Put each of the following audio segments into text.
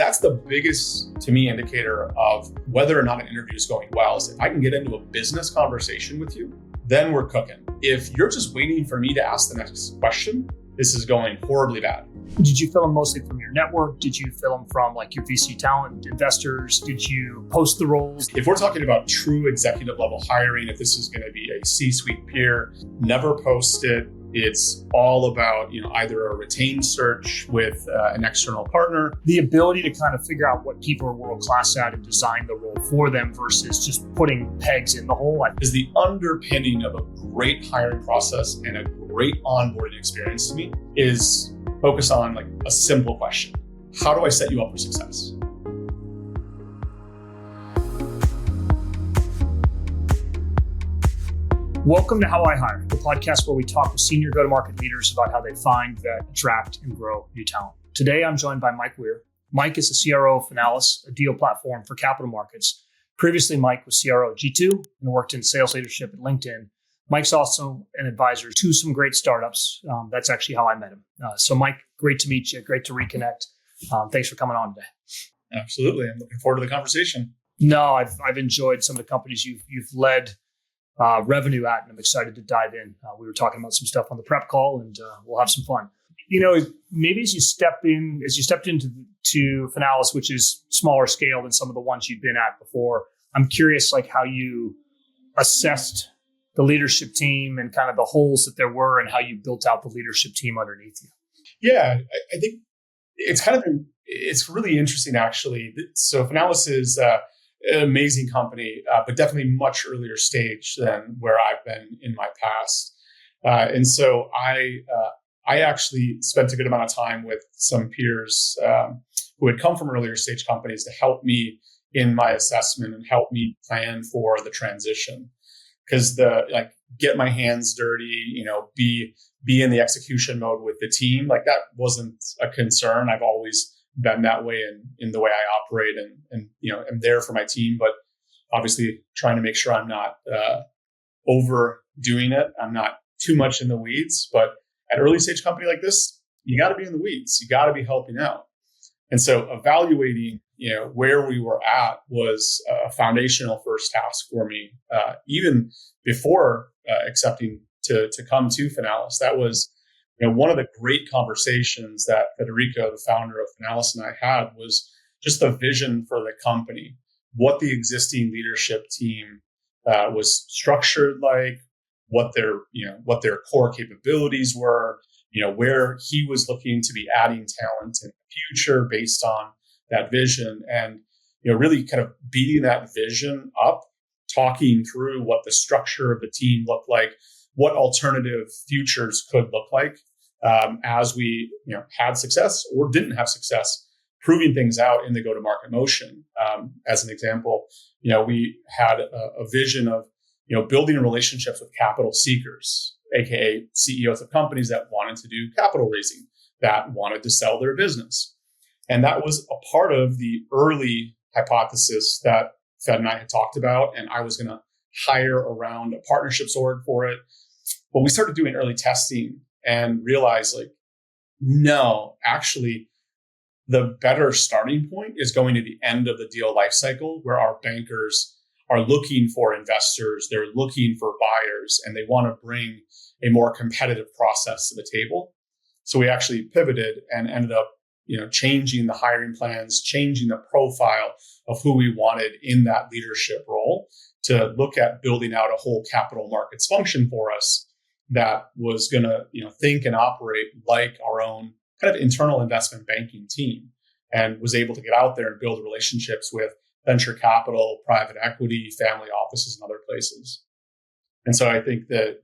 That's the biggest, to me, indicator of whether or not an interview is going well. Is if I can get into a business conversation with you, then we're cooking. If you're just waiting for me to ask the next question, this is going horribly bad. Did you fill them mostly from your network? Did you fill them from like your VC talent investors? Did you post the roles? If we're talking about true executive level hiring, if this is going to be a C-suite peer, never post it. It's all about, either a retained search with an external partner. The ability to kind of figure out what people are world class at and design the role for them versus just putting pegs in the hole. Is the underpinning of a great hiring process and a great onboarding experience to me is focus on like a simple question. How do I set you up for success? Welcome to How I Hire, the podcast where we talk with senior go-to-market leaders about how they find, vet, attract, and grow new talent. Today, I'm joined by Mike Weir. Mike is the CRO of Finalis, a deal platform for capital markets. Previously, Mike was CRO of G2 and worked in sales leadership at LinkedIn. Mike's also an advisor to some great startups. That's actually how I met him. So Mike, great to meet you. Great to reconnect. Thanks for coming on today. Absolutely. I'm looking forward to the conversation. No, I've enjoyed some of the companies you've led revenue at, and I'm excited to dive in. We were talking about some stuff on the prep call, and we'll have some fun. Maybe as you stepped into Finalis, which is smaller scale than some of the ones you've been at before, I'm curious like how you assessed the leadership team and kind of the holes that there were, and how you built out the leadership team underneath you. Yeah, I think it's really interesting actually. So Finalis is an amazing company, but definitely much earlier stage than where I've been in my past. And so I actually spent a good amount of time with some peers who had come from earlier stage companies to help me in my assessment and help me plan for the transition. Because get my hands dirty, be in the execution mode with the team, like that wasn't a concern. I've always been that way in the way I operate and am there for my team, but obviously trying to make sure I'm not overdoing it. I'm not too much in the weeds, but at an early stage company like this, you got to be in the weeds. You got to be helping out. And so evaluating, where we were at was a foundational first task for me, even before accepting to come to Finalis. That was one of the great conversations that Federico, the founder of Finalis, and I had was just the vision for the company, what the existing leadership team was structured like, what their core capabilities were, where he was looking to be adding talent in the future based on that vision, and really kind of beating that vision up, talking through what the structure of the team looked like, what alternative futures could look like as we had success or didn't have success, proving things out in the go-to-market motion. As an example, we had a vision of building relationships with capital seekers, aka CEOs of companies that wanted to do capital raising, that wanted to sell their business. And that was a part of the early hypothesis that Fed and I had talked about, and I was going to hire around a partnerships org for it. But we started doing early testing and realized no, actually, the better starting point is going to the end of the deal lifecycle where our bankers are looking for investors, they're looking for buyers, and they want to bring a more competitive process to the table. So we actually pivoted and ended up changing the hiring plans, changing the profile of who we wanted in that leadership role to look at building out a whole capital markets function for us that was going to, think and operate like our own kind of internal investment banking team, and was able to get out there and build relationships with venture capital, private equity, family offices, and other places. And so I think the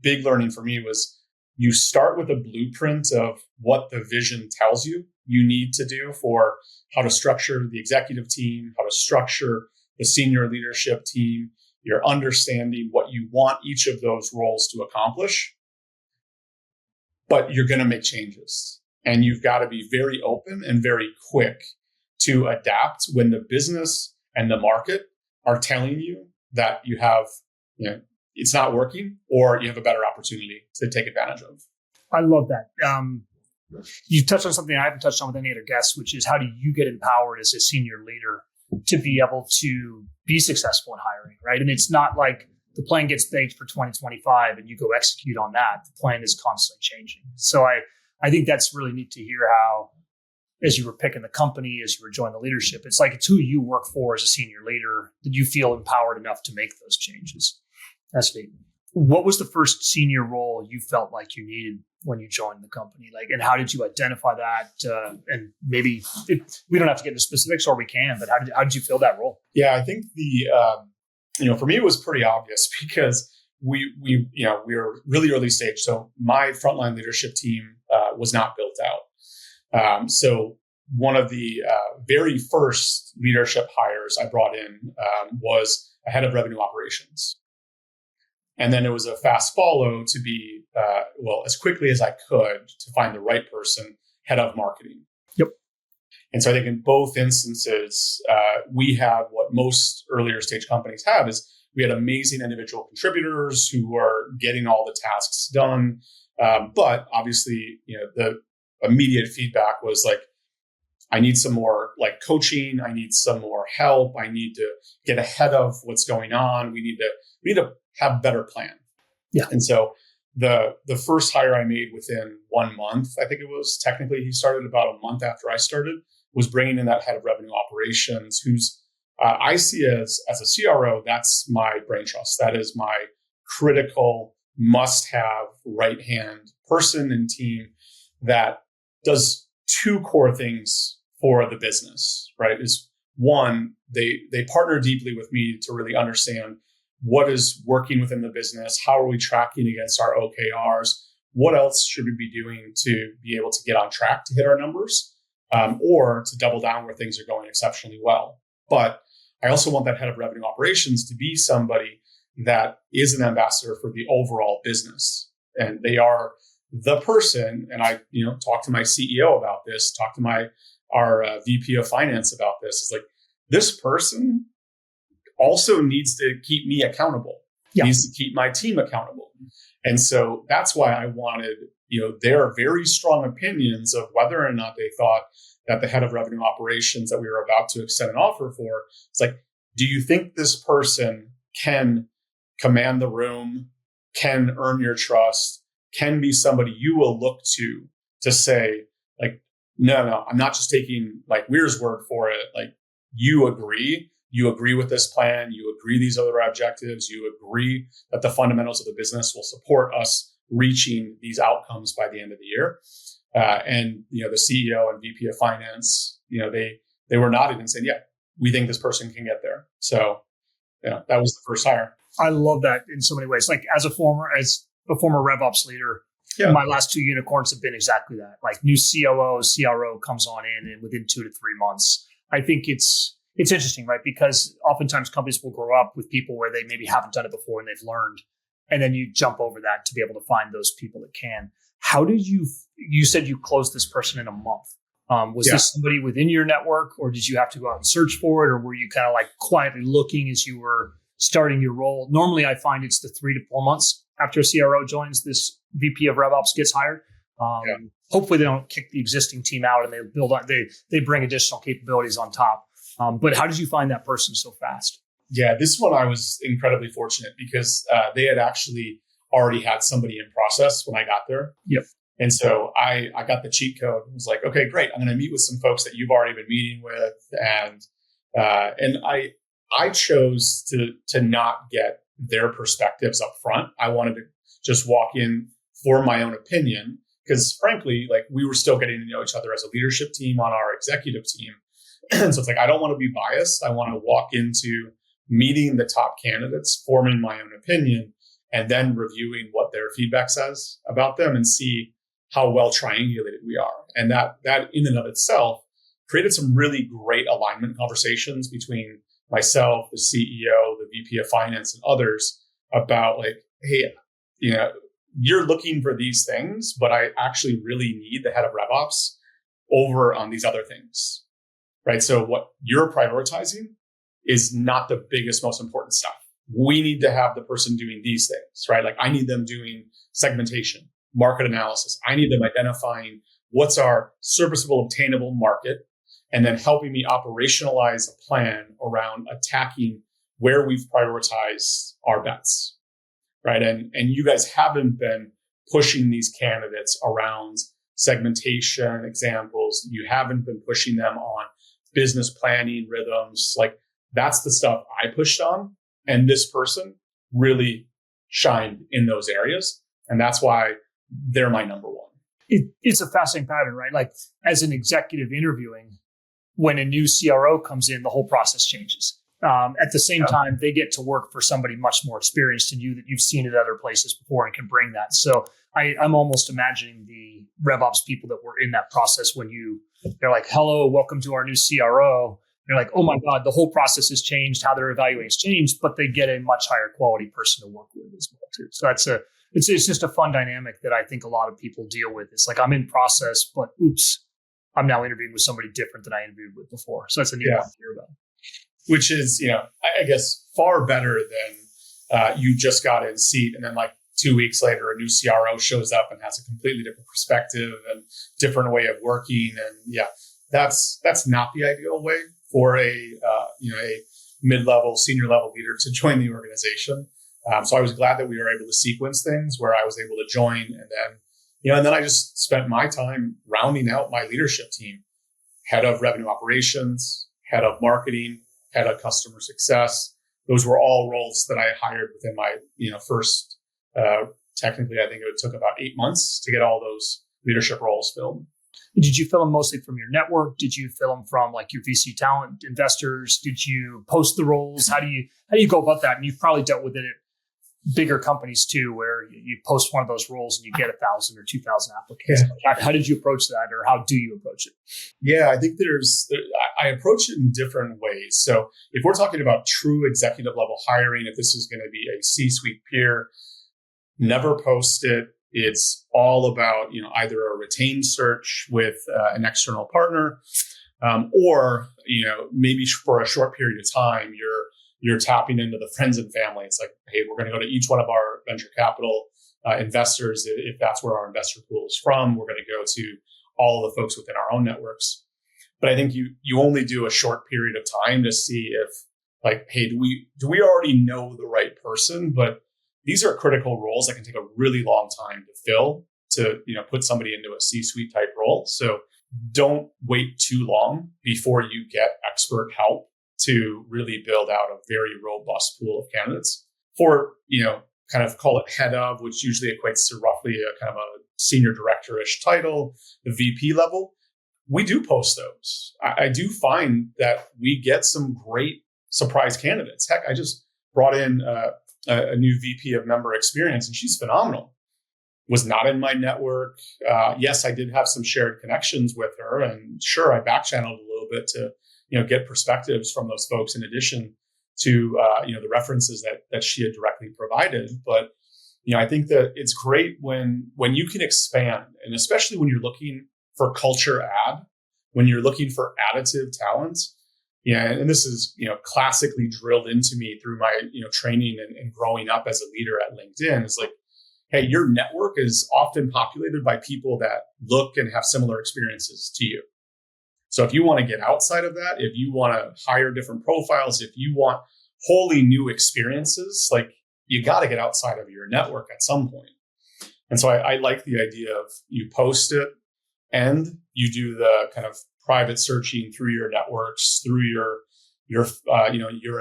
big learning for me was you start with a blueprint of what the vision tells you need to do for how to structure the executive team, how to structure the senior leadership team. You're understanding what you want each of those roles to accomplish, but you're going to make changes. And you've got to be very open and very quick to adapt when the business and the market are telling you that you have, it's not working, or you have a better opportunity to take advantage of. I love that. You touched on something I haven't touched on with any other guests, which is how do you get empowered as a senior leader to be able to be successful in hiring, right? And it's not like the plan gets baked for 2025 and you go execute on that. The plan is constantly changing. So I think that's really neat to hear how, as you were picking the company, as you were joining the leadership, it's who you work for as a senior leader that you feel empowered enough to make those changes. That's neat. What was the first senior role you felt like you needed when you joined the company? And how did you identify that? And maybe we don't have to get into specifics, or we can, but how did you fill that role? Yeah, I think for me, it was pretty obvious because we were really early stage. So my frontline leadership team was not built out. So one of the very first leadership hires I brought in was a head of revenue operations. And then it was a fast follow to be, as quickly as I could to find the right person, head of marketing. Yep. And so I think in both instances, we have what most earlier stage companies have is we had amazing individual contributors who were getting all the tasks done. But obviously, the immediate feedback was like, I need some more coaching. I need some more help. I need to get ahead of what's going on. We need to have a better plan. Yeah. And so the first hire I made within 1 month, I think it was, technically he started about a month after I started, was bringing in that head of revenue operations, who's I see as a CRO, that's my brain trust. That is my critical must-have right-hand person and team that does two core things for the business, right? Is one, they partner deeply with me to really understand what is working within the business, how are we tracking against our OKRs, what else should we be doing to be able to get on track to hit our numbers, or to double down where things are going exceptionally well. But I also want that head of revenue operations to be somebody that is an ambassador for the overall business. And they are the person, and I talk to my CEO about this, talk to our VP of finance about this. It's like, this person also needs to keep me accountable, needs to keep my team accountable. And so that's why I wanted, their very strong opinions of whether or not they thought that the head of revenue operations that we were about to extend an offer for, it's like, do you think this person can command the room, can earn your trust, can be somebody you will look to say, no, I'm not just taking Weir's word for it. You agree with this plan, you agree these other objectives, you agree that the fundamentals of the business will support us reaching these outcomes by the end of the year. And the CEO and VP of finance, they were nodding and saying, yeah, we think this person can get there. So that was the first hire. I love that in so many ways. As a former RevOps leader, my last two unicorns have been exactly that. New COO, CRO comes on in, and within 2 to 3 months. I think it's interesting, right? Because oftentimes companies will grow up with people where they maybe haven't done it before and they've learned, and then you jump over that to be able to find those people that can. How did you said you closed this person in a month? Was this somebody within your network, or did you have to go out and search for it, or were you kind of quietly looking as you were starting your role? Normally, I find it's the 3 to 4 months after a CRO joins, this VP of RevOps gets hired. Hopefully, they don't kick the existing team out and they build on. They bring additional capabilities on top. But how did you find that person so fast? Yeah, this one I was incredibly fortunate because they had actually already had somebody in process when I got there. Yep. And so I got the cheat code and was like, okay, great. I'm going to meet with some folks that you've already been meeting with. And I chose to not get their perspectives up front. I wanted to just walk in for my own opinion because frankly, we were still getting to know each other as a leadership team on our executive team. And so it's I don't want to be biased. I want to walk into meeting the top candidates, forming my own opinion, and then reviewing what their feedback says about them and see how well triangulated we are. And that in and of itself created some really great alignment conversations between myself, the CEO, the VP of finance, and others about hey, you're looking for these things, but I actually really need the head of RevOps over on these other things, right? So what you're prioritizing is not the biggest, most important stuff. We need to have the person doing these things, right? I need them doing segmentation, market analysis. I need them identifying what's our serviceable, obtainable market, and then helping me operationalize a plan around attacking where we've prioritized our bets, right? And you guys haven't been pushing these candidates around segmentation examples. You haven't been pushing them on business planning rhythms. Like, that's the stuff I pushed on. And this person really shined in those areas. And that's why they're my number one. It's a fascinating pattern, right? Like, as an executive interviewing, when a new CRO comes in, the whole process changes. At the same time, they get to work for somebody much more experienced than you, that you've seen at other places before and can bring that. So I'm almost imagining the RevOps people that were in that process when they're like, hello, welcome to our new CRO. They're like, oh my God, the whole process has changed, how they're evaluating has changed, but they get a much higher quality person to work with as well too. So it's just a fun dynamic that I think a lot of people deal with. It's like, I'm in process, but oops, I'm now interviewing with somebody different than I interviewed with before. So that's a neat one to hear about. Which is, I guess far better than you just got in seat and then like 2 weeks later, a new CRO shows up and has a completely different perspective and different way of working. And that's not the ideal way for a mid-level, senior level leader to join the organization. So I was glad that we were able to sequence things where I was able to join, and then I just spent my time rounding out my leadership team: head of revenue operations, head of marketing, head of customer success. Those were all roles that I hired within my first. Technically, I think it took about 8 months to get all those leadership roles filled. Did you fill them mostly from your network? Did you fill them from like your VC talent investors? Did you post the roles? How do you go about that? And you've probably dealt with it at bigger companies too, where you post one of those roles and you get 1,000 or 2,000 applicants. Yeah. How did you approach that, or how do you approach it? Yeah, I think I approach it in different ways. So if we're talking about true executive level hiring, if this is going to be a C-suite peer, never post it. It's all about, either a retained search with an external partner, or, maybe for a short period of time, you're tapping into the friends and family. It's like, hey, we're going to go to each one of our venture capital investors. If that's where our investor pool is from, we're going to go to all of the folks within our own networks. But I think you only do a short period of time to see if, like, hey, do we already know the right person? But these are critical roles that can take a really long time to fill, to put somebody into a C-suite type role. So don't wait too long before you get expert help to really build out a very robust pool of candidates. For, kind of call it head of, which usually equates to roughly a kind of a senior director-ish title, the VP level, we do post those. I do find that we get some great surprise candidates. Heck, I just brought in a new VP of member experience, and she's phenomenal. Was not in my network. Yes, I did have some shared connections with her, and sure, I back-channeled a little bit to get perspectives from those folks in addition to the references that she had directly provided. But I think that it's great when you can expand, and especially when you're looking for culture add, when you're looking for additive talent. And this is, classically drilled into me through my, training and growing up as a leader at LinkedIn. Is like, hey, your network is often populated by people that look and have similar experiences to you. So if you want to get outside of that, if you want to hire different profiles, if you want wholly new experiences, like, you got to get outside of your network at some point. And so I like the idea of you post it and you do the kind of private searching through your networks, through your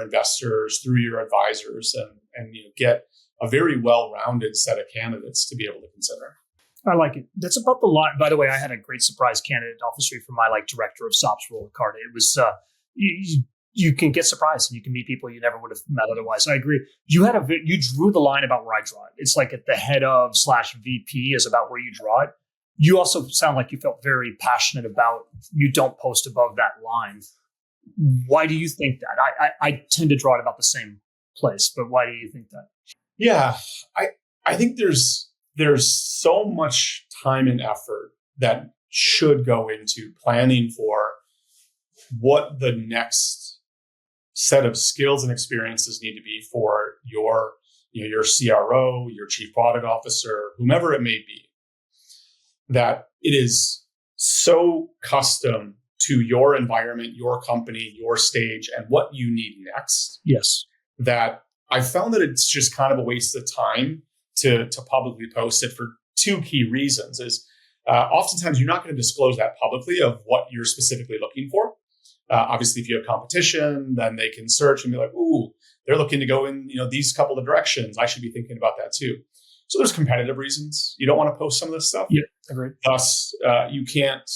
investors, through your advisors, and get a very well-rounded set of candidates to be able to consider. I like it. That's about the line. By the way, I had a great surprise candidate off the street for my director of SOPs role at Carta. It was you can get surprised and you can meet people you never would have met otherwise. I agree. You drew the line about where I draw it. It's like at the head of / VP is about where you draw it. You also sound like you felt very passionate about you don't post above that line. Why do you think that? I tend to draw it about the same place, but why do you think that? Yeah, I think there's so much time and effort that should go into planning for what the next set of skills and experiences need to be for your CRO, your chief product officer, whomever it may be. That it is so custom to your environment, your company, your stage, and what you need next. Yes. That I found that it's just kind of a waste of time to publicly post it for two key reasons. Is oftentimes you're not going to disclose that publicly of what you're specifically looking for. Obviously, if you have competition, then they can search and be like, "Ooh, they're looking to go in, these couple of directions. I should be thinking about that too." So there's competitive reasons you don't want to post some of this stuff. Yeah, agreed. Thus, you can't,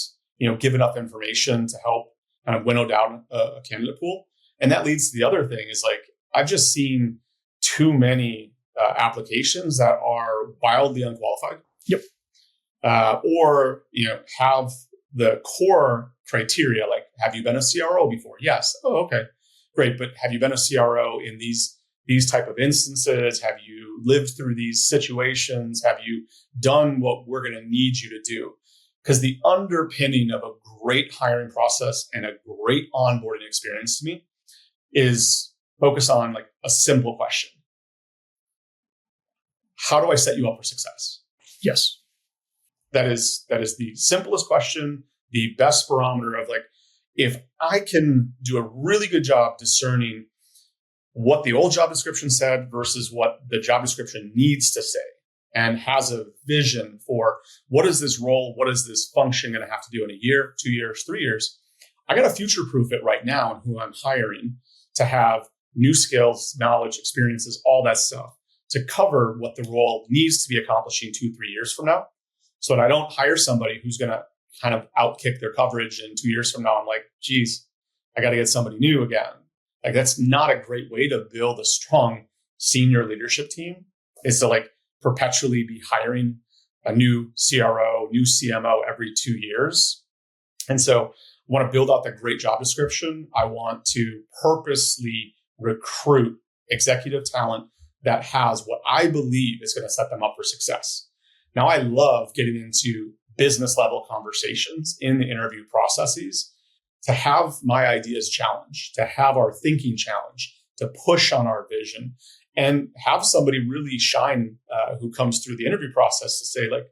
give enough information to help kind of winnow down a candidate pool. And that leads to the other thing is like I've just seen too many applications that are wildly unqualified. Yep. Or have the core criteria like, have you been a CRO before? Yes. Oh, okay, great. But have you been a CRO in these type of instances? Have you lived through these situations? Have you done what we're going to need you to do? Because the underpinning of a great hiring process and a great onboarding experience to me is focus on like a simple question. How do I set you up for success? Yes. That is the simplest question, the best barometer of like, if I can do a really good job discerning what the old job description said versus what the job description needs to say and has a vision for what is this role, what is this function going to have to do in a year, 2 years, 3 years, I got to future-proof it right now in who I'm hiring to have new skills, knowledge, experiences, all that stuff to cover what the role needs to be accomplishing 2-3 years from now. So that I don't hire somebody who's going to kind of outkick their coverage and 2 years from now, I'm like, geez, I got to get somebody new again. Like that's not a great way to build a strong senior leadership team, is to like perpetually be hiring a new CRO, new CMO every 2 years. And so I want to build out that great job description. I want to purposely recruit executive talent that has what I believe is going to set them up for success. Now, I love getting into business level conversations in the interview processes to have my ideas challenged, to have our thinking challenged, to push on our vision, and have somebody really shine who comes through the interview process to say like,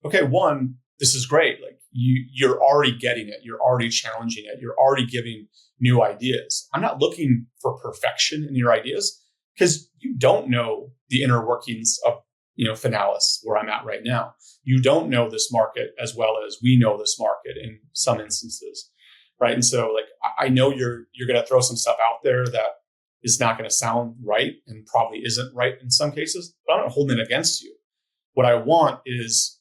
okay, one, this is great. Like you're already getting it. You're already challenging it. You're already giving new ideas. I'm not looking for perfection in your ideas because you don't know the inner workings of Finalis, where I'm at right now. You don't know this market as well as we know this market in some instances, right? And so, like, I know you're going to throw some stuff out there that is not going to sound right and probably isn't right in some cases, but I'm not holding it against you. What I want is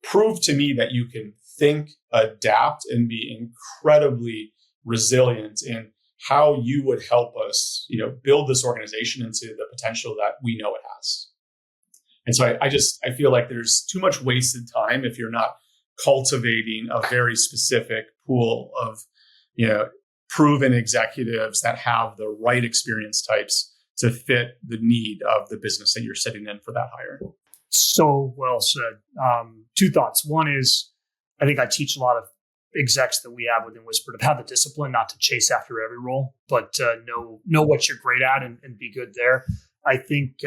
prove to me that you can think, adapt, and be incredibly resilient in how you would help us, build this organization into the potential that we know it has. And so I feel like there's too much wasted time if you're not cultivating a very specific pool of, proven executives that have the right experience types to fit the need of the business that you're sitting in for that hire. So well said. Two thoughts. One is, I think I teach a lot of execs that we have within Whisper to have the discipline not to chase after every role, but know what you're great at and be good there. I think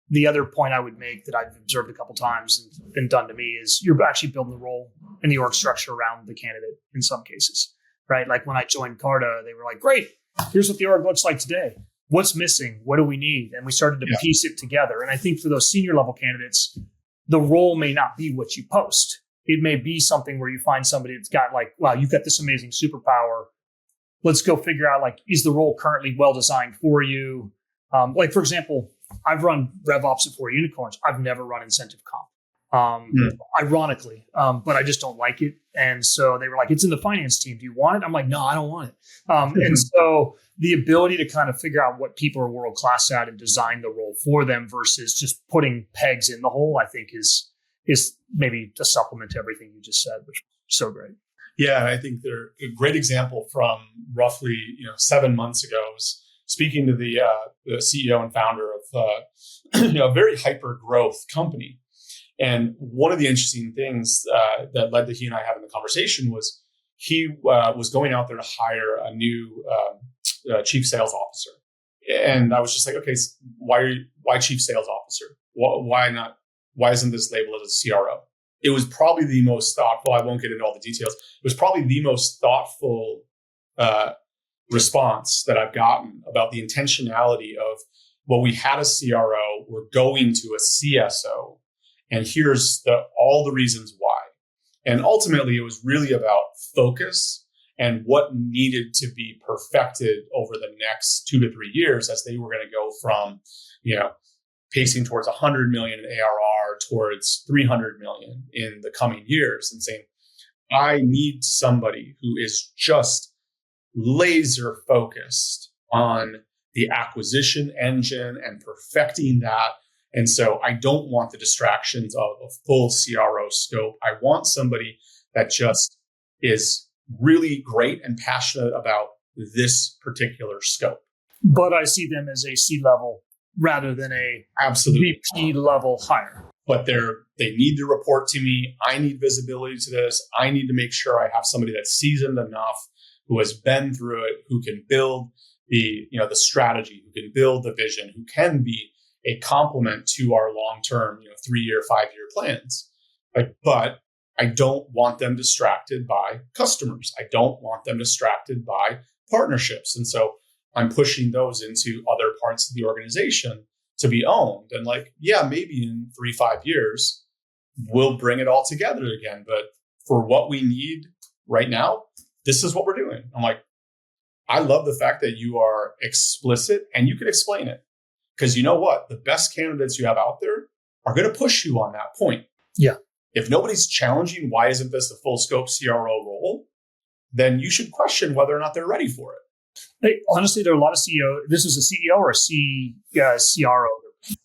the other point I would make that I've observed a couple times and been done to me is you're actually building the role and the org structure around the candidate in some cases, right? Like when I joined Carta, they were like, great, here's what the org looks like today. What's missing? What do we need? And we started to piece it together. And I think for those senior level candidates, the role may not be what you post. It may be something where you find somebody that's got like, wow, you've got this amazing superpower. Let's go figure out like, is the role currently well designed for you? Like for example, I've run RevOps at 4 unicorns. I've never run incentive comp. Ironically, but I just don't like it. And so they were like, it's in the finance team. Do you want it? I'm like, no, I don't want it. And so the ability to kind of figure out what people are world class at and design the role for them versus just putting pegs in the hole, I think is maybe a supplement to everything you just said, which is so great. Yeah, and I think they're a great example from roughly 7 months ago. I was speaking to the CEO and founder of a very hyper growth company. And one of the interesting things that led to he and I having the conversation was he was going out there to hire a new chief sales officer. And I was just like, okay, why chief sales officer? Why not? Why isn't this labeled as a CRO? it was probably the most thoughtful. I won't get into all the details. It was probably the most thoughtful response that I've gotten about the intentionality of, well, we had a CRO, we're going to a CSO, and here's all the reasons why. And ultimately, it was really about focus and what needed to be perfected over the next 2 to 3 years as they were going to go from, pacing towards 100 million in ARR towards 300 million in the coming years, and saying, I need somebody who is just laser focused on the acquisition engine and perfecting that. And so I don't want the distractions of a full CRO scope. I want somebody that just is really great and passionate about this particular scope. But I see them as a C-level rather than a absolutely VP level hire. But they need to report to me. I need visibility to this. I need to make sure I have somebody that's seasoned enough, who has been through it, who can build the strategy, who can build the vision, who can be a complement to our long-term, 3-year, 5-year plans. But I don't want them distracted by customers. I don't want them distracted by partnerships. And so I'm pushing those into other parts of the organization to be owned. And maybe in 3-5 years, we'll bring it all together again. But for what we need right now, this is what we're doing. I'm like, I love the fact that you are explicit and you can explain it. Because you know what? The best candidates you have out there are going to push you on that point. Yeah. If nobody's challenging, why isn't this the full scope CRO role? Then you should question whether or not they're ready for it. Hey, honestly, there are a lot of CEOs. This is a CEO or a CRO?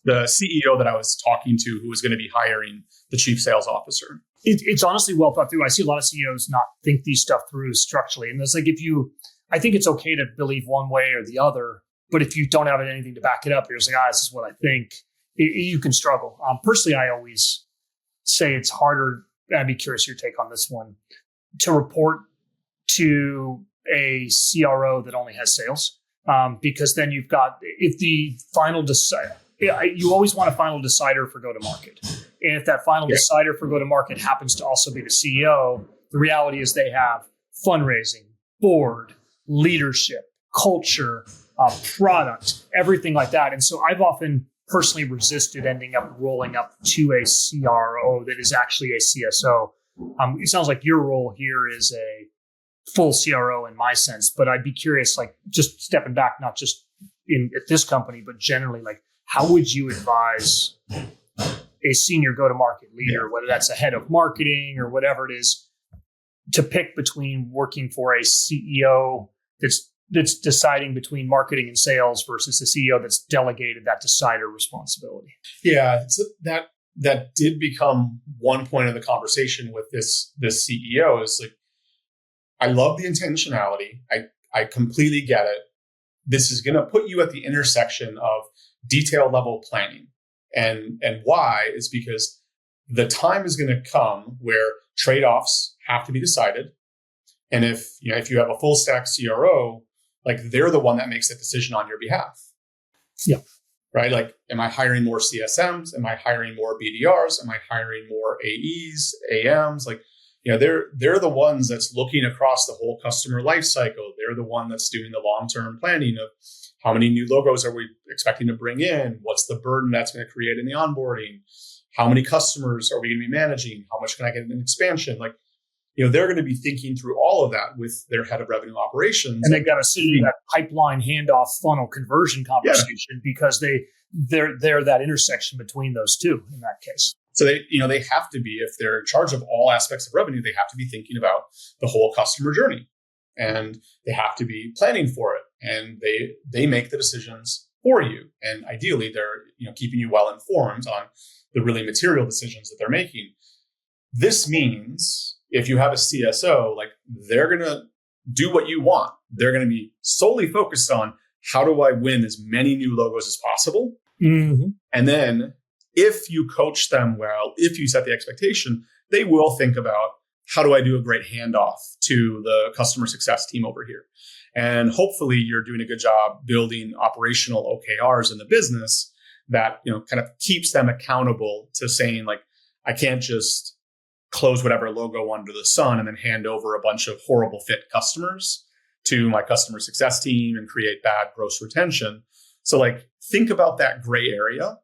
The CEO that I was talking to, who was going to be hiring the chief sales officer. It's honestly well thought through. I see a lot of CEOs not think these stuff through structurally. And it's like, I think it's okay to believe one way or the other, but if you don't have anything to back it up, you're just like, this is what I think, you can struggle. Personally, I always say it's harder, and I'd be curious your take on this one, to report to a CRO that only has sales, because then you've got, if the final decider, you always want a final decider for go-to-market. And if that final decider for go-to-market happens to also be the CEO, the reality is they have fundraising, board, leadership, culture, product, everything like that. And so I've often personally resisted ending up rolling up to a CRO that is actually a CSO. It sounds like your role here is a full CRO in my sense, but I'd be curious, just stepping back, not just at this company, but generally, how would you advise a senior go-to-market leader, whether that's a head of marketing or whatever it is, to pick between working for a CEO that's deciding between marketing and sales versus a CEO that's delegated that decider responsibility? Yeah, so that did become one point of the conversation with this CEO. Is I love the intentionality. I completely get it. This is going to put you at the intersection of detail level planning. And why is because the time is going to come where trade-offs have to be decided. And if you have a full stack CRO, they're the one that makes that decision on your behalf. Yeah. Right? Am I hiring more CSMs? Am I hiring more BDRs? Am I hiring more AEs, AMs? They're the ones that's looking across the whole customer life cycle. They're the one that's doing the long-term planning of how many new logos are we expecting to bring in? What's the burden that's going to create in the onboarding? How many customers are we going to be managing? How much can I get in an expansion? They're going to be thinking through all of that with their head of revenue operations. And they've got to see that pipeline handoff funnel conversion conversation because they're that intersection between those two in that case. So they have to be, if they're in charge of all aspects of revenue, they have to be thinking about the whole customer journey, and they have to be planning for it. And they make the decisions for you. And ideally, they're keeping you well informed on the really material decisions that they're making. This means if you have a CSO, they're going to do what you want. They're going to be solely focused on how do I win as many new logos as possible. Mm-hmm. And then if you coach them well, if you set the expectation, they will think about how do I do a great handoff to the customer success team over here. And hopefully you're doing a good job building operational OKRs in the business that, kind of keeps them accountable to saying I can't just close whatever logo under the sun and then hand over a bunch of horrible fit customers to my customer success team and create bad gross retention. So like, think about that gray area,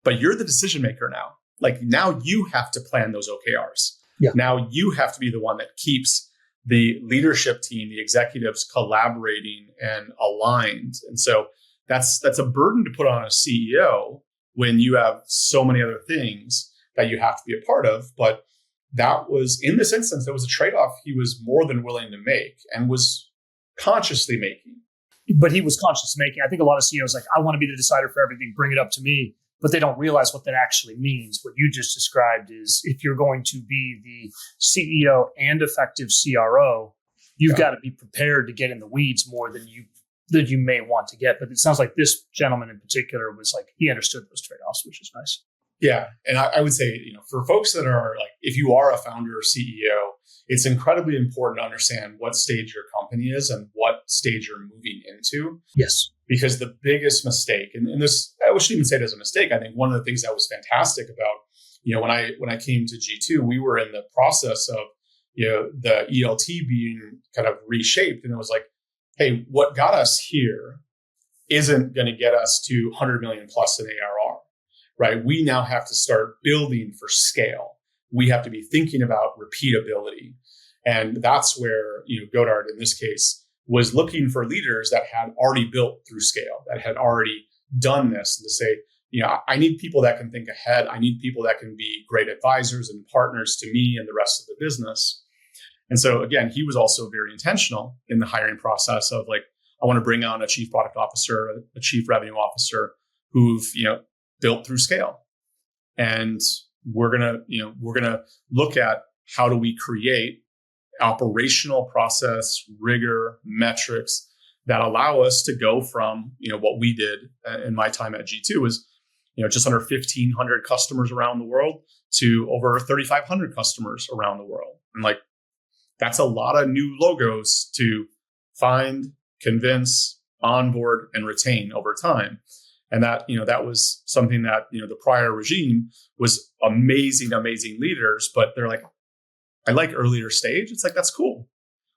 but you're the decision maker now. Like now you have to plan those OKRs. Yeah. Now you have to be the one that keeps the leadership team, the executives collaborating and aligned. And so that's a burden to put on a CEO when you have so many other things that you have to be a part of. But that was, in this instance, that was a trade-off he was more than willing to make and was consciously making. But he was conscious making. I think a lot of CEOs like, I want to be the decider for everything, bring it up to me, but they don't realize what that actually means. What you just described is if you're going to be the CEO and effective CRO, you've got to be prepared to get in the weeds more than you may want to get. But it sounds like this gentleman in particular was like, he understood those trade-offs, which is nice. Yeah. And I would say, for folks that are like, if you are a founder or CEO, it's incredibly important to understand what stage your company is and what stage you're moving into. Yes. Because the biggest mistake, and this, I shouldn't even say it as a mistake. I think one of the things that was fantastic about, when I came to G2, we were in the process of, the ELT being kind of reshaped. And it was like, hey, what got us here isn't going to get us to 100 million plus in ARR, right? We now have to start building for scale. We have to be thinking about repeatability. And that's where, Godard in this case was looking for leaders that had already built through scale, that had already done this, and to say, I need people that can think ahead. I need people that can be great advisors and partners to me and the rest of the business. And so again, he was also very intentional in the hiring process of like, I want to bring on a chief product officer, a chief revenue officer who've, built through scale. And we're gonna look at how do we create operational process, rigor, metrics that allow us to go from, what we did in my time at G2 was, just under 1,500 customers around the world to over 3,500 customers around the world. And like, that's a lot of new logos to find, convince, onboard, and retain over time. And that, that was something that, the prior regime was amazing leaders, but they're like, I like earlier stage. It's like, that's cool.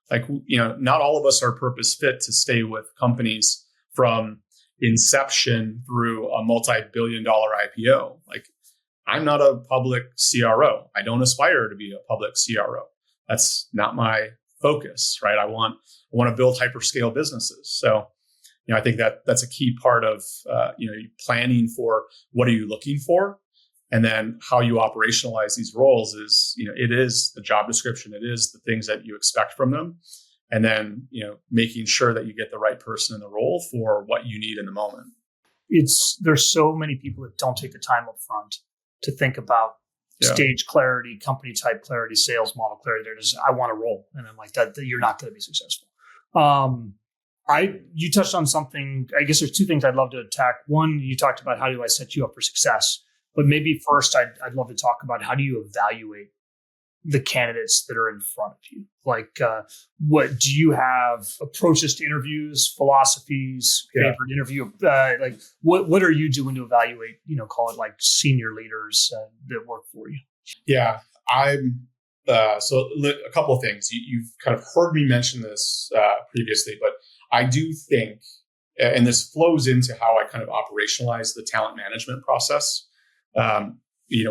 Like, not all of us are purpose fit to stay with companies from inception through a multi-billion-dollar IPO. Like, I'm not a public CRO. I don't aspire to be a public CRO. That's not my focus, right? I want to build hyperscale businesses. So, I think that that's a key part of, planning for what are you looking for, and then how you operationalize these roles is, it is the job description. It is the things that you expect from them. And then, making sure that you get the right person in the role for what you need in the moment. There's so many people that don't take the time up front to think about stage clarity, company type clarity, sales model clarity. They're just, I want to roll. And I'm like, that you're not going to be successful. You touched on something. I guess there's two things I'd love to attack. One, you talked about how do I set you up for success, but maybe first I'd love to talk about how do you evaluate the candidates that are in front of you? Like, what do you have approaches to interviews, philosophies, favorite interview? Like, what are you doing to evaluate, call it like senior leaders that work for you? Yeah, so a couple of things. You've kind of heard me mention this previously, but I do think, and this flows into how I kind of operationalize the talent management process,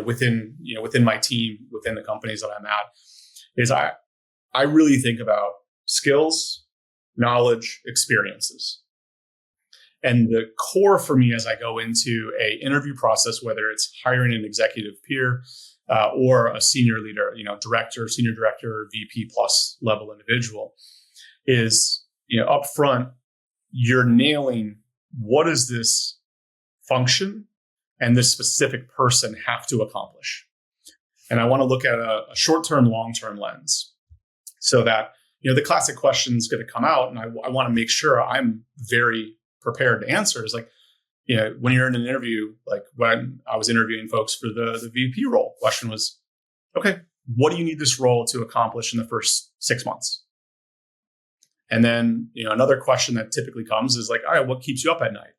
within my team, within the companies that I'm at, is I really think about skills, knowledge, experiences. And the core for me as I go into a interview process, whether it's hiring an executive peer or a senior leader, director, senior director, VP plus level individual, is, up front, you're nailing what does this function and this specific person have to accomplish. And I want to look at a short-term, long-term lens so that, the classic question is going to come out, and I want to make sure I'm very prepared to answer is like, when you're in an interview, like when I was interviewing folks for the VP role, question was, okay, what do you need this role to accomplish in the first 6 months? And then, another question that typically comes is like, all right, what keeps you up at night?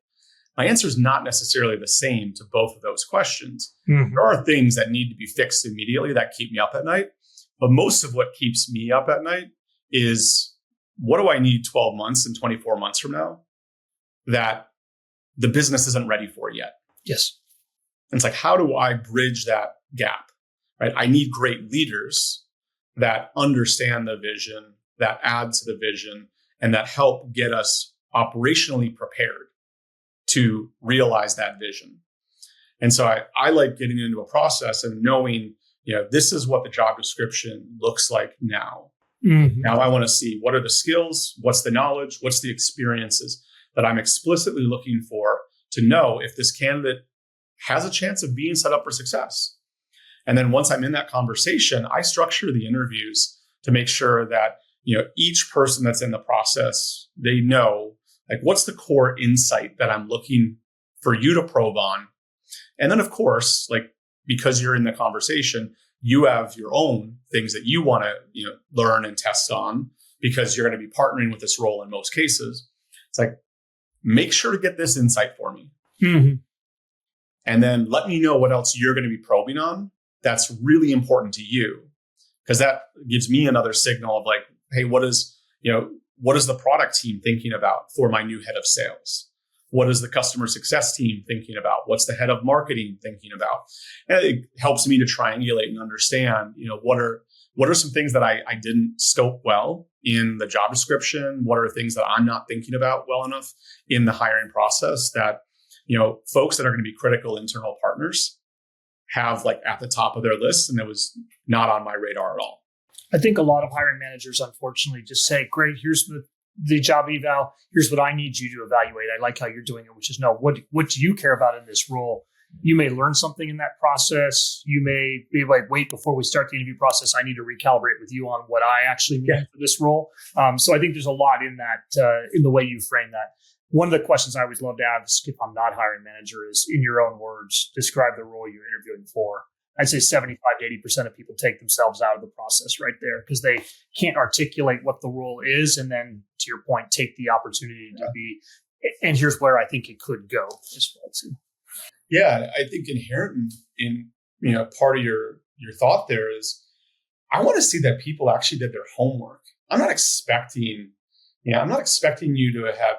my answer is not necessarily the same to both of those questions. Mm-hmm. There are things that need to be fixed immediately that keep me up at night. But most of what keeps me up at night is, what do I need 12 months and 24 months from now that the business isn't ready for yet? Yes. And it's like, how do I bridge that gap? Right? I need great leaders that understand the vision, that add to the vision, and that help get us operationally prepared to realize that vision. And so I like getting into a process and knowing, this is what the job description looks like now. Mm-hmm. Now I want to see, what are the skills, what's the knowledge, what's the experiences that I'm explicitly looking for to know if this candidate has a chance of being set up for success. And then once I'm in that conversation, I structure the interviews to make sure that, each person that's in the process, they know, like, what's the core insight that I'm looking for you to probe on. And then, of course, like, because you're in the conversation, you have your own things that you want to, learn and test on, because you're going to be partnering with this role in most cases. It's like, make sure to get this insight for me. Mm-hmm. And then let me know what else you're going to be probing on that's really important to you. Because that gives me another signal of like, hey, what is the product team thinking about for my new head of sales? What is the customer success team thinking about? What's the head of marketing thinking about? And it helps me to triangulate and understand, what are some things that I didn't scope well in the job description? What are things that I'm not thinking about well enough in the hiring process that, folks that are going to be critical internal partners have like at the top of their list, and it was not on my radar at all. I think a lot of hiring managers, unfortunately, just say, great, here's the job eval. Here's what I need you to evaluate. I like how you're doing it, which is, no, what do you care about in this role? You may learn something in that process. You may be like, wait, before we start the interview process, I need to recalibrate with you on what I actually mean for this role. So I think there's a lot in that, in the way you frame that. One of the questions I always love to ask if I'm not hiring manager is, in your own words, describe the role you're interviewing for. I'd say 75 to 80% of people take themselves out of the process right there because they can't articulate what the role is. And then, to your point, take the opportunity to be, and here's where I think it could go as well too. Yeah, I think inherent in part of your thought there is, I want to see that people actually did their homework. I'm not expecting you to have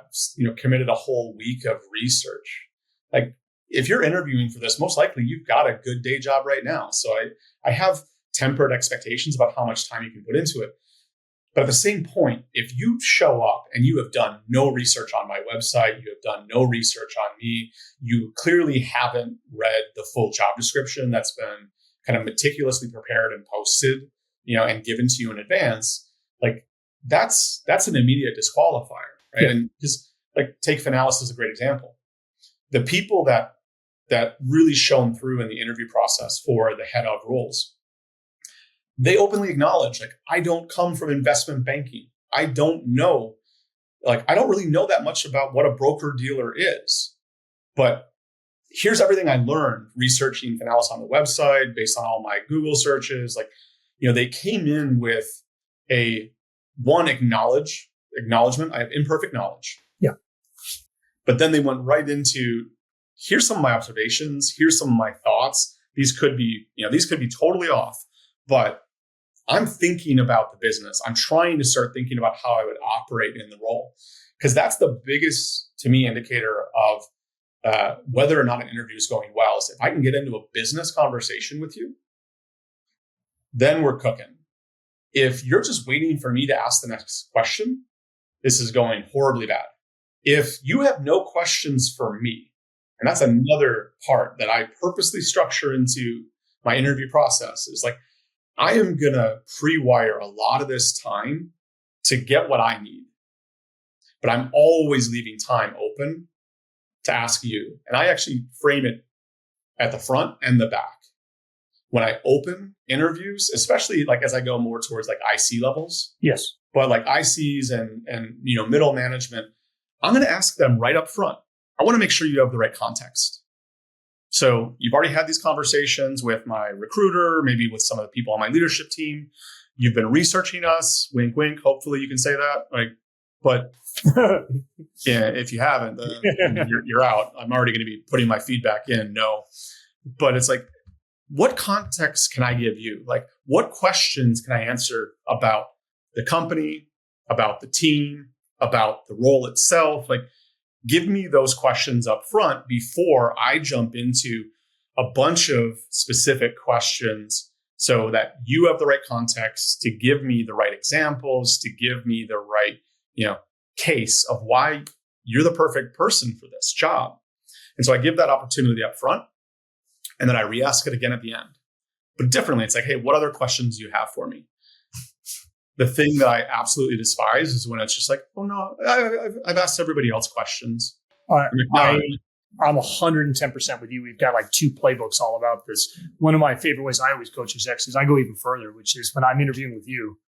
committed a whole week of research. Like, if you're interviewing for this, most likely you've got a good day job right now. So I have tempered expectations about how much time you can put into it. But at the same point, if you show up and you have done no research on my website, you have done no research on me, you clearly haven't read the full job description that's been kind of meticulously prepared and posted, and given to you in advance, like that's an immediate disqualifier, right? Yeah. And just like take Finalis as a great example. The people that really shone through in the interview process for the head of roles, they openly acknowledge, like, I don't come from investment banking. I don't really know that much about what a broker dealer is. But here's everything I learned researching Finalis on the website based on all my Google searches. Like, they came in with acknowledgement. I have imperfect knowledge. Yeah. But then they went right into, here's some of my observations. Here's some of my thoughts. These could be totally off, but I'm thinking about the business. I'm trying to start thinking about how I would operate in the role, because that's the biggest, to me, indicator of whether or not an interview is going well. Is if I can get into a business conversation with you, then we're cooking. If you're just waiting for me to ask the next question, this is going horribly bad. If you have no questions for me, and that's another part that I purposely structure into my interview process, is like, I am going to pre-wire a lot of this time to get what I need. But I'm always leaving time open to ask you. And I actually frame it at the front and the back. When I open interviews, especially like as I go more towards like IC levels. Yes. But like ICs and middle management, I'm going to ask them right up front. I want to make sure you have the right context. So you've already had these conversations with my recruiter, maybe with some of the people on my leadership team. You've been researching us, wink, wink. Hopefully you can say that. Like, But yeah, if you haven't, then you're out. I'm already going to be putting my feedback in. No, but it's like, what context can I give you? Like, what questions can I answer about the company, about the team, about the role itself? Like, give me those questions up front before I jump into a bunch of specific questions so that you have the right context to give me the right examples, to give me the right, case of why you're the perfect person for this job. And so I give that opportunity up front, and then I re-ask it again at the end. But differently, it's like, hey, what other questions do you have for me? The thing that I absolutely despise is when it's just like, oh no, I've asked everybody else questions. I'm 110% with you. We've got like 2 playbooks all about this. One of my favorite ways I always coach execs is I go even further, which is when I'm interviewing with you,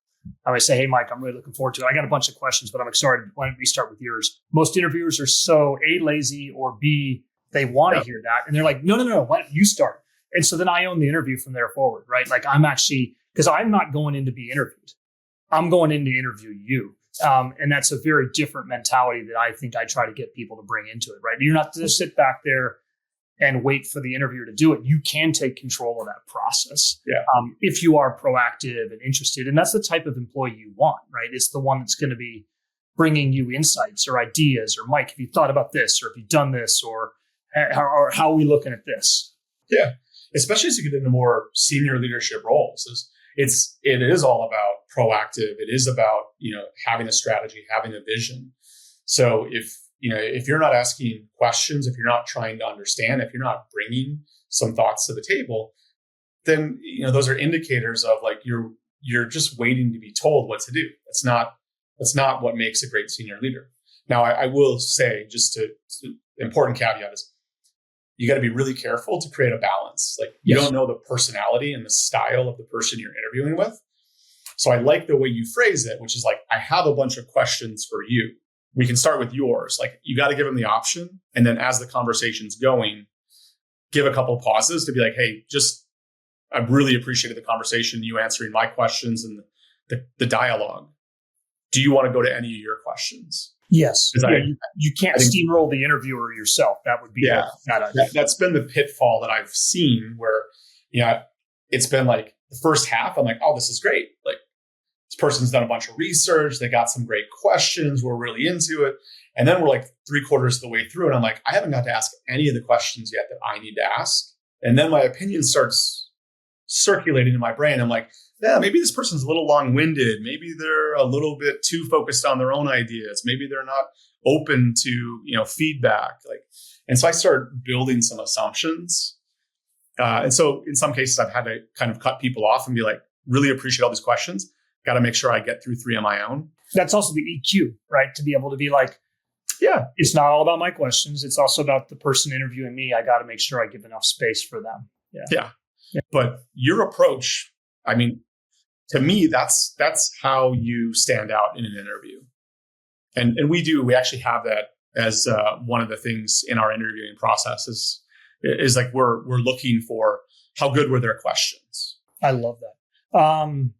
I always say, hey, Mike, I'm really looking forward to it. I got a bunch of questions, but I'm excited. Why don't we start with yours? Most interviewers are so A, lazy, or B, they want to hear that. And they're like, no, why don't you start? And so then I own the interview from there forward, right? Like because I'm not going in to be interviewed. I'm going in to interview you. And that's a very different mentality that I think I try to get people to bring into it, right? You're not to sit back there and wait for the interviewer to do it. You can take control of that process if you are proactive and interested. And that's the type of employee you want, right? It's the one that's going to be bringing you insights or ideas or, Mike, have you thought about this? Or have you done this? Or how are we looking at this? Yeah, especially as you get into more senior leadership roles. It is all about proactive. It is about, having a strategy, having a vision. So if you're not asking questions, if you're not trying to understand, if you're not bringing some thoughts to the table, then, those are indicators of like, you're just waiting to be told what to do. That's not what makes a great senior leader. Now, I will say, just to important caveat is, you got to be really careful to create a balance. Like, you don't know the personality and the style of the person you're interviewing with. So I like the way you phrase it, which is like, I have a bunch of questions for you. We can start with yours. Like, you got to give them the option. And then as the conversation's going, give a couple of pauses to be like, hey, I really appreciated the conversation, you answering my questions and the dialogue. Do you want to go to any of your questions? Yes. You can't steamroll the interviewer yourself. That would be bad idea. That's been the pitfall that I've seen where, it's been like the first half, I'm like, oh, this is great. Like, this person's done a bunch of research. They got some great questions. We're really into it. And then we're like 3/4 of the way through. And I'm like, I haven't got to ask any of the questions yet that I need to ask. And then my opinion starts circulating in my brain. I'm like, yeah, maybe this person's a little long-winded. Maybe they're a little bit too focused on their own ideas. Maybe they're not open to, feedback. And so I start building some assumptions. And so in some cases, I've had to kind of cut people off and be like, really appreciate all these questions. Got to make sure I get through 3 on my own. That's also the EQ, right? To be able to be like, yeah, it's not all about my questions. It's also about the person interviewing me. I got to make sure I give enough space for them. Yeah. But your approach, I mean, to me, that's how you stand out in an interview. And we actually have that as one of the things in our interviewing process is like, we're looking for how good were their questions. I love that.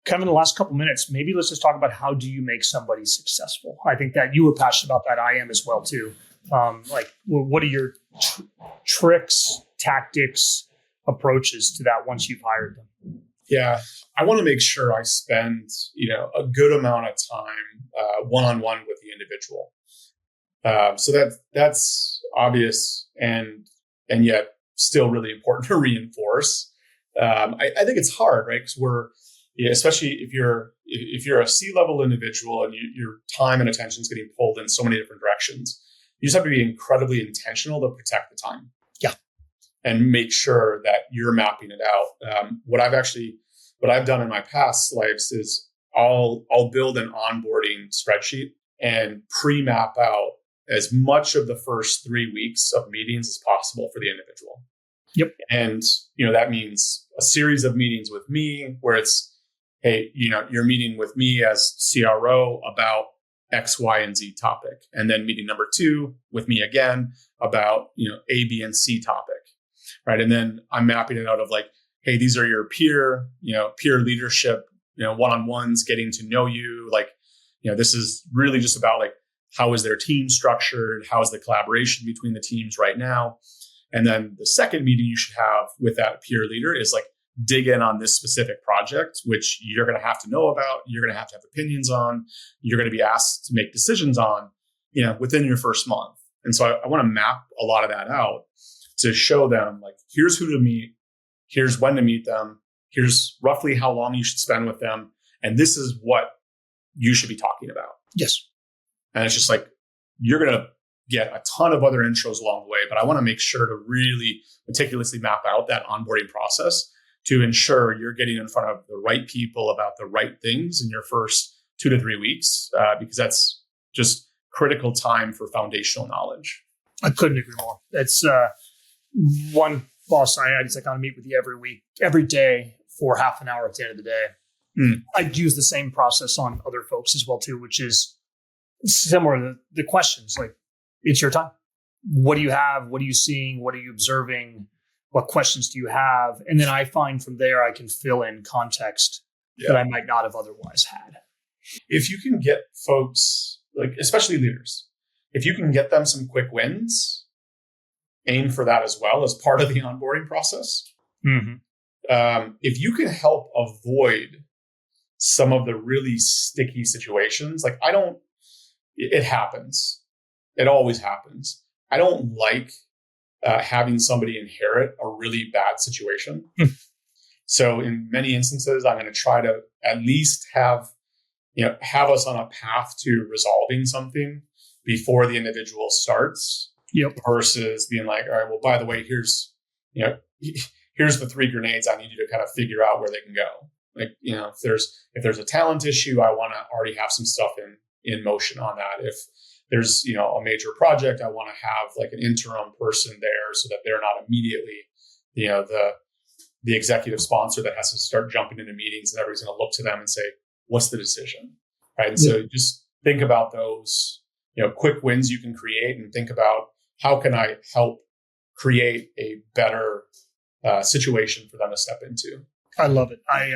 Kind of in the last couple minutes, maybe let's just talk about how do you make somebody successful? I think that you were passionate about that. I am as well too. What are your tricks, tactics, approaches to that once you've hired them? Yeah, I want to make sure I spend, a good amount of time one-on-one with the individual. So that's obvious and yet still really important to reinforce. I think it's hard, right? Because especially if you're a C-level individual and your time and attention is getting pulled in so many different directions, you just have to be incredibly intentional to protect the time. Yeah, and make sure that you're mapping it out. What I've done in my past lives is I'll build an onboarding spreadsheet and pre-map out as much of the first 3 weeks of meetings as possible for the individual. Yep. And, that means a series of meetings with me where it's, hey, you're meeting with me as CRO about X, Y, and Z topic. And then meeting number 2 with me again about, A, B, and C topic. Right. And then I'm mapping it out of like, hey, these are your peer leadership, one-on-ones, getting to know you. Like, this is really just about like, how is their team structured? How is the collaboration between the teams right now? And then the second meeting you should have with that peer leader is like, dig in on this specific project, which you're going to have to know about, you're going to have opinions on, you're going to be asked to make decisions on, within your first month. And so I want to map a lot of that out to show them like, here's who to meet, here's when to meet them, here's roughly how long you should spend with them, and this is what you should be talking about. Yes. And it's just like, you're going to get a ton of other intros along the way, but I want to make sure to really meticulously map out that onboarding process to ensure you're getting in front of the right people about the right things in your first 2 to 3 weeks, because that's just critical time for foundational knowledge. I couldn't agree more. It's one boss I had. He's like, I meet with you every day for half an hour at the end of the day. I'd use the same process on other folks as well too, which is similar to the questions. Like, it's your time. What do you have? What are you seeing? What are you observing? What questions do you have? And then I find from there, I can fill in context that I might not have otherwise had. If you can get folks, like especially leaders, if you can get them some quick wins, aim for that as well as part of the onboarding process. Mm-hmm. If you can help avoid some of the really sticky situations, like it happens. It always happens. I don't like having somebody inherit a really bad situation. So in many instances, I'm going to try to at least have us on a path to resolving something before the individual starts. Yep. Versus being like, all right, well, by the way, here's the 3 grenades. I need you to kind of figure out where they can go. Like, if there's a talent issue, I want to already have some stuff in motion on that. If there's, a major project, I want to have like an interim person there so that they're not immediately, the executive sponsor that has to start jumping into meetings and everybody's going to look to them and say, what's the decision? Right. And so just think about those, quick wins you can create, and think about, how can I help create a better situation for them to step into? I love it. I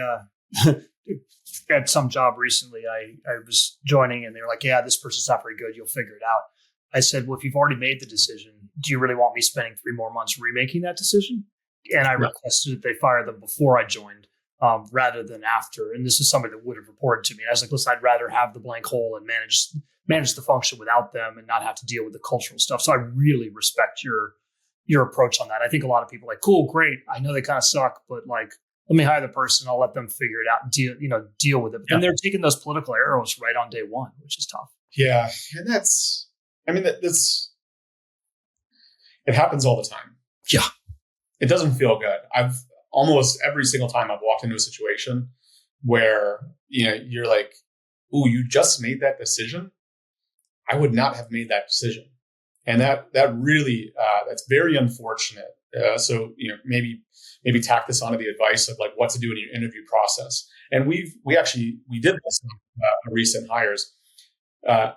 at some job recently, I was joining and they were like, yeah, this person's not very good. You'll figure it out. I said, well, if you've already made the decision, do you really want me spending 3 more months remaking that decision? And I requested that they fire them before I joined rather than after. And this is somebody that would have reported to me. And I was like, listen, I'd rather have the blank hole and manage the function without them and not have to deal with the cultural stuff. So I really respect your approach on that. I think a lot of people are like, cool, great. I know they kind of suck, but like, let me hire the person. I'll let them figure it out and deal with it. But then they're taking those political arrows right on day one, which is tough. Yeah. And it happens all the time. Yeah. It doesn't feel good. I've almost every single time I've walked into a situation where, you're like, ooh, you just made that decision. I would not have made that decision. And that really, that's very unfortunate. So, maybe tack this onto the advice of like what to do in your interview process. And we did this in recent hires. I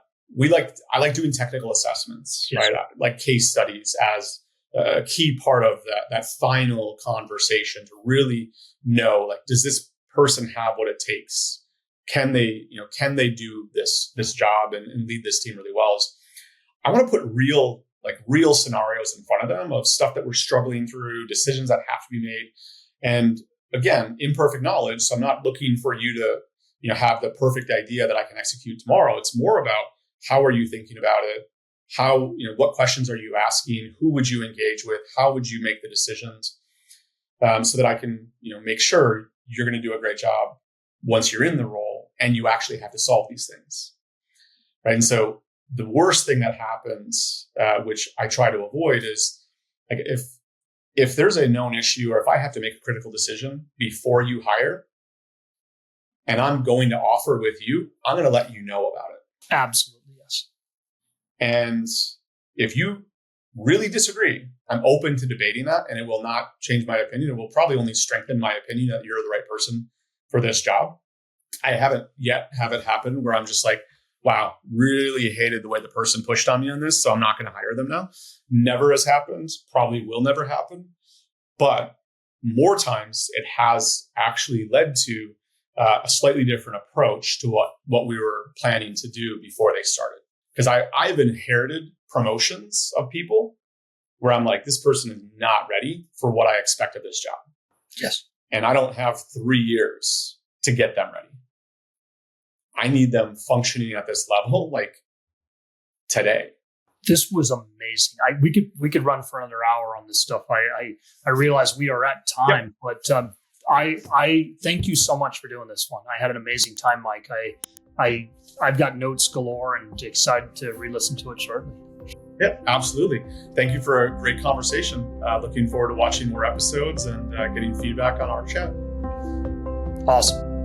like doing technical assessments, right? Like case studies as a key part of that final conversation to really know, like, does this person have what it takes? Can they do this job and lead this team really well? I want to put real scenarios in front of them of stuff that we're struggling through, decisions that have to be made. And again, imperfect knowledge. So I'm not looking for you to, have the perfect idea that I can execute tomorrow. It's more about, how are you thinking about it? How, what questions are you asking? Who would you engage with? How would you make the decisions? So that I can, make sure you're going to do a great job once you're in the role and you actually have to solve these things. Right. And so the worst thing that happens, which I try to avoid, is like if there's a known issue or if I have to make a critical decision before you hire and I'm going to offer with you, I'm going to let you know about it. Absolutely, yes. And if you really disagree, I'm open to debating that, and it will not change my opinion. It will probably only strengthen my opinion that you're the right person for this job. I haven't yet have it happen where I'm just like, wow, really hated the way the person pushed on me on this, so I'm not going to hire them now. Never has happened, probably will never happen. But more times it has actually led to a slightly different approach to what we were planning to do before they started. Because I've inherited promotions of people where I'm like, this person is not ready for what I expect of this job. Yes. And I don't have 3 years to get them ready. I need them functioning at this level like today. This was amazing. We could run for another hour on this stuff. I realize we are at time, but I thank you so much for doing this one. I had an amazing time, Mike. I've got notes galore and excited to re-listen to it shortly. Yeah, absolutely. Thank you for a great conversation. Looking forward to watching more episodes and getting feedback on our chat. Awesome.